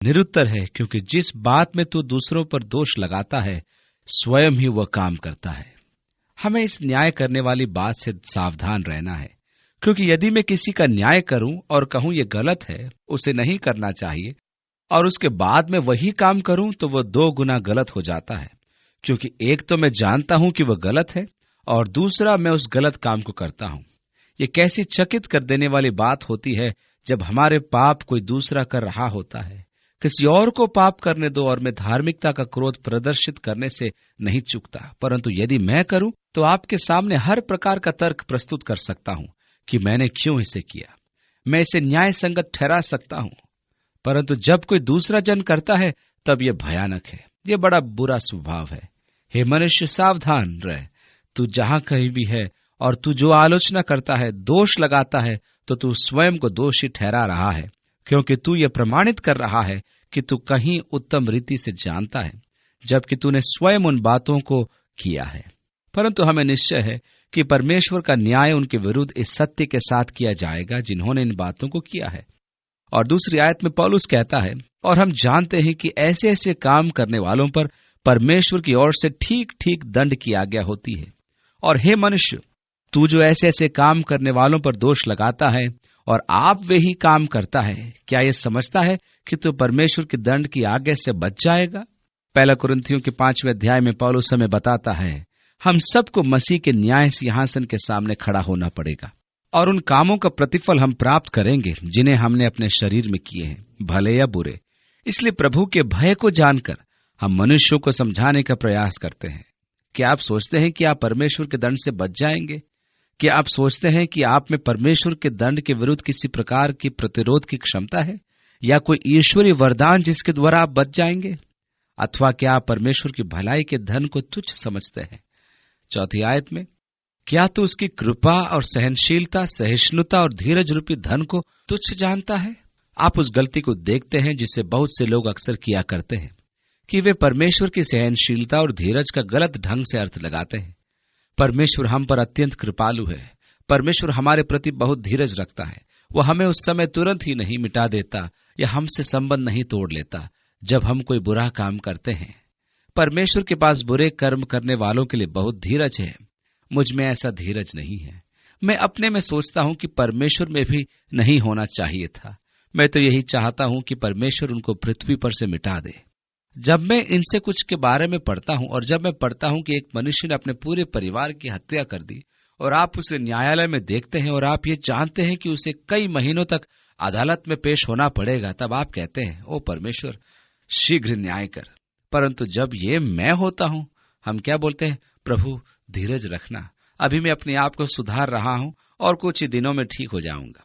निरुत्तर है, क्योंकि जिस बात में तू दूसरों पर दोष लगाता है स्वयं ही वह काम करता है। हमें इस न्याय करने वाली बात से सावधान रहना है, क्योंकि यदि मैं किसी का न्याय करूं और कहूं ये गलत है, उसे नहीं करना चाहिए, और उसके बाद में वही काम करूं, तो वह 2 गुना गलत हो जाता है। क्योंकि एक तो मैं जानता हूं कि वह गलत है, और दूसरा मैं उस गलत काम को करता हूं। ये कैसी चकित कर देने वाली बात होती है जब हमारे पाप कोई दूसरा कर रहा होता है। किसी और को पाप करने दो, और मैं धार्मिकता का क्रोध प्रदर्शित करने से नहीं चूकता, परंतु यदि मैं करूं तो आपके सामने हर प्रकार का तर्क प्रस्तुत कर सकता हूं कि मैंने क्यों इसे किया। मैं इसे न्याय संगत ठहरा सकता हूं, परंतु जब कोई दूसरा जन करता है तब यह भयानक है, यह बड़ा बुरा स्वभाव है। हे मनुष्य, सावधान रह। तू जहां कहीं भी है और तू जो आलोचना करता है, दोष लगाता है, तो तू स्वयं को दोषी ठहरा रहा है, क्योंकि तू यह प्रमाणित कर रहा है कि तू कहीं उत्तम रीति से जानता है, जबकि तूने स्वयं उन बातों को किया है। परंतु हमें निश्चय है कि परमेश्वर का न्याय उनके विरुद्ध इस सत्य के साथ किया जाएगा जिन्होंने इन बातों को किया है। और दूसरी आयत में पौलुस कहता है, और हम जानते हैं कि ऐसे ऐसे काम करने वालों पर परमेश्वर की ओर से ठीक ठीक दंड की आज्ञा होती है। और हे मनुष्य, तू जो ऐसे ऐसे काम करने वालों पर दोष लगाता है और आप वे ही काम करता है, क्या ये समझता है कि तू परमेश्वर के दंड की आज्ञा से बच जाएगा? 1 कुरिन्थियों के 5वें अध्याय में पौलुस हमें बताता है, हम सबको मसीह के न्याय सिंहासन के सामने खड़ा होना पड़ेगा, और उन कामों का प्रतिफल हम प्राप्त करेंगे जिन्हें हमने अपने शरीर में किए हैं, भले या बुरे। इसलिए प्रभु के भय को जानकर हम मनुष्यों को समझाने का प्रयास करते हैं। क्या आप सोचते हैं कि आप परमेश्वर के दंड से बच जाएंगे? क्या आप सोचते हैं कि आप में परमेश्वर के दंड के विरुद्ध किसी प्रकार की प्रतिरोध की क्षमता है, या कोई ईश्वरीय वरदान जिसके द्वारा आप बच जाएंगे? अथवा क्या आप परमेश्वर की भलाई के धन को तुच्छ समझते हैं? 4 आयत में, क्या तू उसकी कृपा और सहनशीलता, सहिष्णुता और धीरज रूपी धन को तुच्छ जानता है? आप उस गलती को देखते हैं जिसे बहुत से लोग अक्सर किया करते हैं, कि वे परमेश्वर की सहनशीलता और धीरज का गलत ढंग से अर्थ लगाते हैं। परमेश्वर हम पर अत्यंत कृपालु है। परमेश्वर हमारे प्रति बहुत धीरज रखता है। वह हमें उस समय तुरंत ही नहीं मिटा देता या हमसे संबंध नहीं तोड़ लेता जब हम कोई बुरा काम करते हैं। परमेश्वर के पास बुरे कर्म करने वालों के लिए बहुत धीरज है। मुझ में ऐसा धीरज नहीं है। मैं अपने में सोचता हूं कि परमेश्वर में भी नहीं होना चाहिए था। मैं तो यही चाहता हूं कि परमेश्वर उनको पृथ्वी पर से मिटा दे। जब मैं इनसे कुछ के बारे में पढ़ता हूं, और जब मैं पढ़ता हूं कि एक मनुष्य ने अपने पूरे परिवार की हत्या कर दी, और आप उसे न्यायालय में देखते हैं और आप ये जानते हैं कि उसे कई महीनों तक अदालत में पेश होना पड़ेगा, तब आप कहते हैं, ओ परमेश्वर, शीघ्र न्याय कर। परंतु जब ये मैं होता हूं, हम क्या बोलते हैं? प्रभु धीरज रखना, अभी मैं अपने आप को सुधार रहा हूं और कुछ ही दिनों में ठीक हो जाऊंगा।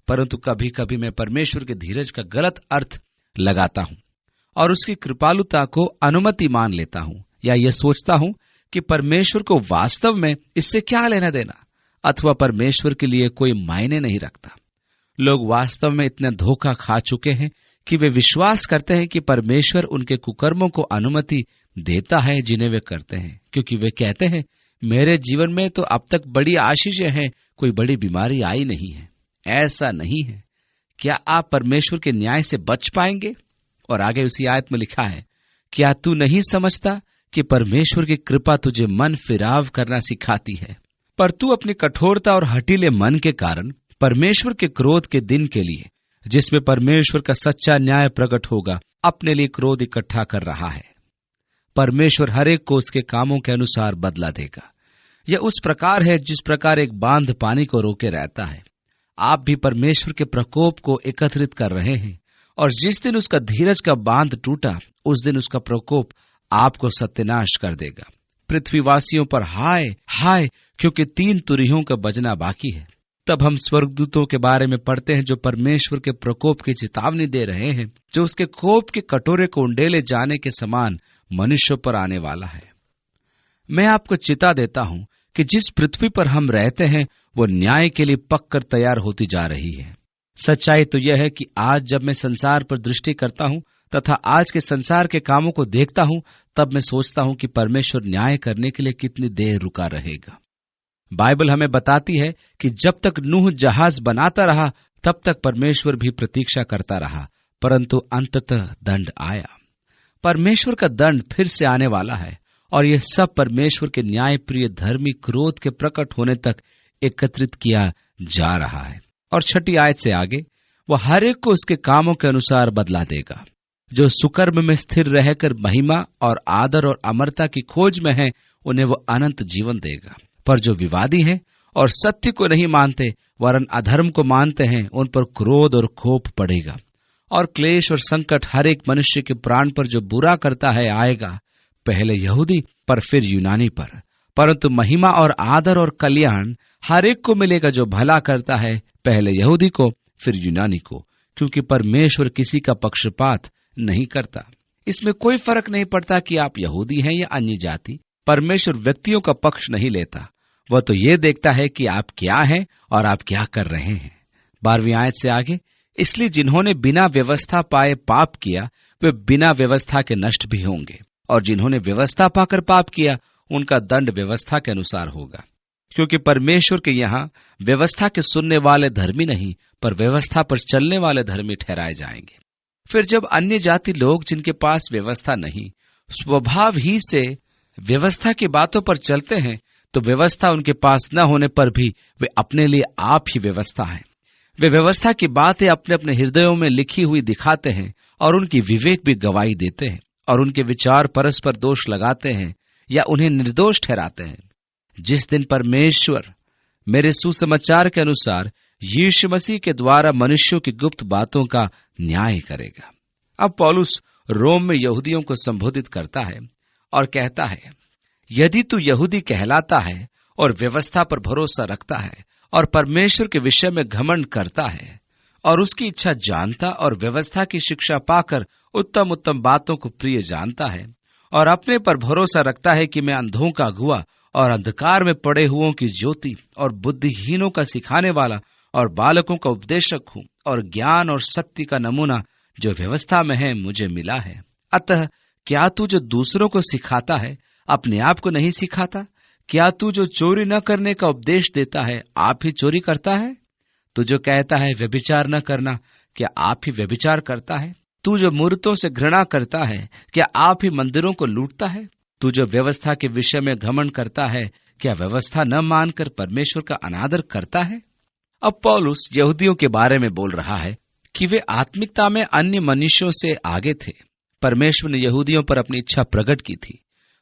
परंतु कभी कभी मैं परमेश्वर के धीरज का गलत अर्थ लगाता हूं और उसकी कृपालुता को अनुमति मान लेता हूं, या यह सोचता हूं कि परमेश्वर को वास्तव में इससे क्या लेना देना, अथवा परमेश्वर के लिए कोई मायने नहीं रखता। लोग वास्तव में इतने धोखा खा चुके हैं कि वे विश्वास करते हैं कि परमेश्वर उनके कुकर्मों को अनुमति देता है जिन्हें वे करते हैं, क्योंकि वे कहते हैं, मेरे जीवन में तो अब तक बड़ी आशीषें हैं, कोई बड़ी बीमारी आई नहीं है। ऐसा नहीं है। क्या आप परमेश्वर के न्याय से बच पाएंगे? और आगे उसी आयत में लिखा है, क्या तू नहीं समझता कि परमेश्वर की कृपा तुझे मन फिराव करना सिखाती है? पर तू अपनी कठोरता और हठीले मन के कारण परमेश्वर के क्रोध के दिन के लिए, जिसमें परमेश्वर का सच्चा न्याय प्रकट होगा, अपने लिए क्रोध इकट्ठा कर रहा है। परमेश्वर हर एक को उसके कामों के अनुसार बदला देगा। यह उस प्रकार है जिस प्रकार एक बांध पानी को रोके रहता है। आप भी परमेश्वर के प्रकोप को एकत्रित कर रहे हैं, और जिस दिन उसका धीरज का बांध टूटा, उस दिन उसका प्रकोप आपको सत्यानाश कर देगा। पृथ्वीवासियों पर हाय हाय, क्योंकि 3 तुरहियों का बजना बाकी है। तब हम स्वर्गदूतों के बारे में पढ़ते हैं जो परमेश्वर के प्रकोप की चेतावनी दे रहे हैं, जो उसके कोप के कटोरे को उंडेले जाने के समान मनुष्यों पर आने वाला है। मैं आपको चिता देता हूं कि जिस पृथ्वी पर हम रहते हैं वो न्याय के लिए पककर तैयार होती जा रही है। सच्चाई तो यह है कि आज जब मैं संसार पर दृष्टि करता हूं तथा आज के संसार के कामों को देखता हूं, तब मैं सोचता हूं कि परमेश्वर न्याय करने के लिए कितनी देर रुका रहेगा। बाइबल हमें बताती है कि जब तक नूह जहाज बनाता रहा, तब तक परमेश्वर भी प्रतीक्षा करता रहा, परंतु अंततः दंड आया। परमेश्वर का दंड फिर से आने वाला है और यह सब परमेश्वर के न्याय प्रिय धर्मी क्रोध के प्रकट होने तक एकत्रित किया जा रहा है। और 6 आयत से आगे, वह हर एक को उसके कामों के अनुसार बदला देगा। जो सुकर्म में स्थिर रहकर महिमा और आदर और अमरता की खोज में है, उन्हें वो अनंत जीवन देगा। पर जो विवादी हैं और सत्य को नहीं मानते वरन अधर्म को मानते हैं, उन पर क्रोध और कोप पड़ेगा और क्लेश और संकट हर एक मनुष्य के प्राण पर जो बुरा करता है आएगा, पहले यहूदी पर फिर यूनानी पर। परंतु महिमा और आदर और कल्याण हर एक को मिलेगा जो भला करता है, पहले यहूदी को फिर यूनानी को, क्योंकि परमेश्वर किसी का पक्षपात नहीं करता। इसमें कोई फर्क नहीं पड़ता कि आप यहूदी हैं या अन्य जाति। परमेश्वर व्यक्तियों का पक्ष नहीं लेता, वह तो ये देखता है कि आप क्या हैं और आप क्या कर रहे हैं। 12वीं आयत से आगे, इसलिए जिन्होंने बिना व्यवस्था पाए पाप किया वे बिना व्यवस्था के नष्ट भी होंगे, और जिन्होंने व्यवस्था पाकर पाप किया उनका दंड व्यवस्था के अनुसार होगा। क्योंकि परमेश्वर के यहाँ व्यवस्था के सुनने वाले धर्मी नहीं, पर व्यवस्था पर चलने वाले धर्मी ठहराए जाएंगे। फिर जब अन्य जाति लोग जिनके पास व्यवस्था नहीं, स्वभाव ही से व्यवस्था की बातों पर चलते हैं, तो व्यवस्था उनके पास न होने पर भी वे अपने लिए आप ही व्यवस्था हैं। वे व्यवस्था की बातें अपने अपने हृदयों में लिखी हुई दिखाते हैं और उनकी विवेक भी गवाही देते हैं, और उनके विचार परस्पर दोष लगाते हैं या उन्हें निर्दोष ठहराते हैं। जिस दिन परमेश्वर मेरे सुसमाचार के अनुसार यीशु मसीह के द्वारा मनुष्यों की गुप्त बातों का न्याय करेगा। अब पौलुस रोम में यहूदियों को संबोधित करता है और कहता है, यदि तू यहूदी कहलाता है और व्यवस्था पर भरोसा रखता है और परमेश्वर के विषय में घमंड करता है और उसकी इच्छा जानता और व्यवस्था की शिक्षा पाकर उत्तम उत्तम बातों को प्रिय जानता है और अपने पर भरोसा रखता है कि मैं अंधों का अगुआ और अंधकार में पड़े हुओं की ज्योति और बुद्धिहीनों का सिखाने वाला और बालकों का उपदेशक हूँ और ज्ञान और शक्ति का नमूना जो व्यवस्था में है मुझे मिला है। अतः क्या तू जो दूसरों को सिखाता है अपने आप को नहीं सिखाता? क्या तू जो चोरी न करने का उपदेश देता है आप ही चोरी करता है? तू जो कहता है व्यभिचार न करना, क्या आप ही व्यभिचार करता है? तू जो मूर्तों से घृणा करता है, क्या आप ही मंदिरों को लूटता है? तू जो व्यवस्था के विषय में घमंड करता है, क्या व्यवस्था न मानकर परमेश्वर का अनादर करता है? अब पौलुस यहूदियों के बारे में बोल रहा है कि वे आत्मिकता में अन्य मनुष्यों से आगे थे। परमेश्वर ने यहूदियों पर अपनी इच्छा प्रकट की थी।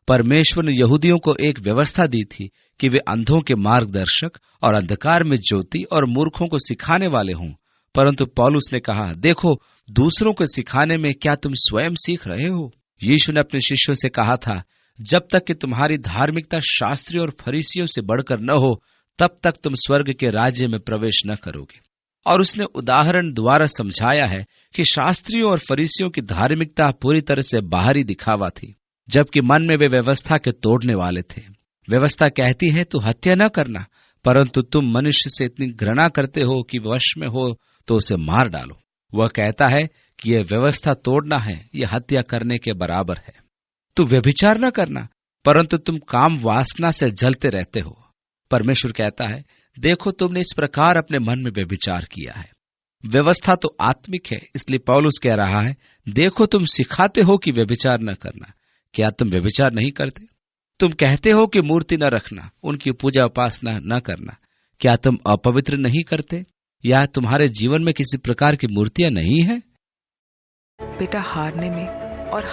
परमेश्वर ने यहूदियों को एक व्यवस्था दी थी कि वे अंधों के मार्गदर्शक और अंधकार में ज्योति और मूर्खों को सिखाने वाले हों। परंतु पौलुस ने कहा, देखो, दूसरों को सिखाने में क्या तुम स्वयं सीख रहे हो? यीशु ने अपने शिष्यों से कहा था, जब तक कि तुम्हारी धार्मिकता शास्त्रियों और फरीसियों से बढ़कर न हो, तब तक तुम स्वर्ग के राज्य में प्रवेश न करोगे। और उसने उदाहरण द्वारा समझाया है कि शास्त्रियों और फरीसियों की धार्मिकता पूरी तरह से बाहरी दिखावा थी, जबकि मन में वे व्यवस्था के तोड़ने वाले थे। व्यवस्था कहती है तू हत्या न करना, परंतु तुम मनुष्य से इतनी घृणा करते हो कि वश में हो तो उसे मार डालो। वह कहता है कि यह व्यवस्था तोड़ना है, यह हत्या करने के बराबर है। तू व्यभिचार न करना, परंतु तुम काम वासना से जलते रहते हो। परमेश्वर कहता है, देखो, तुमने इस प्रकार अपने मन में व्यभिचार किया है। व्यवस्था तो आत्मिक है, इसलिए पौलुस कह रहा है, देखो, तुम सिखाते हो कि व्यभिचार न करना, क्या तुम व्यभिचार नहीं करते? तुम कहते हो कि मूर्ति न रखना, उनकी पूजा उपासना न करना, क्या तुम अपवित्र नहीं करते? या तुम्हारे जीवन में किसी प्रकार की मूर्तियां नहीं है? बेटा, हारने में और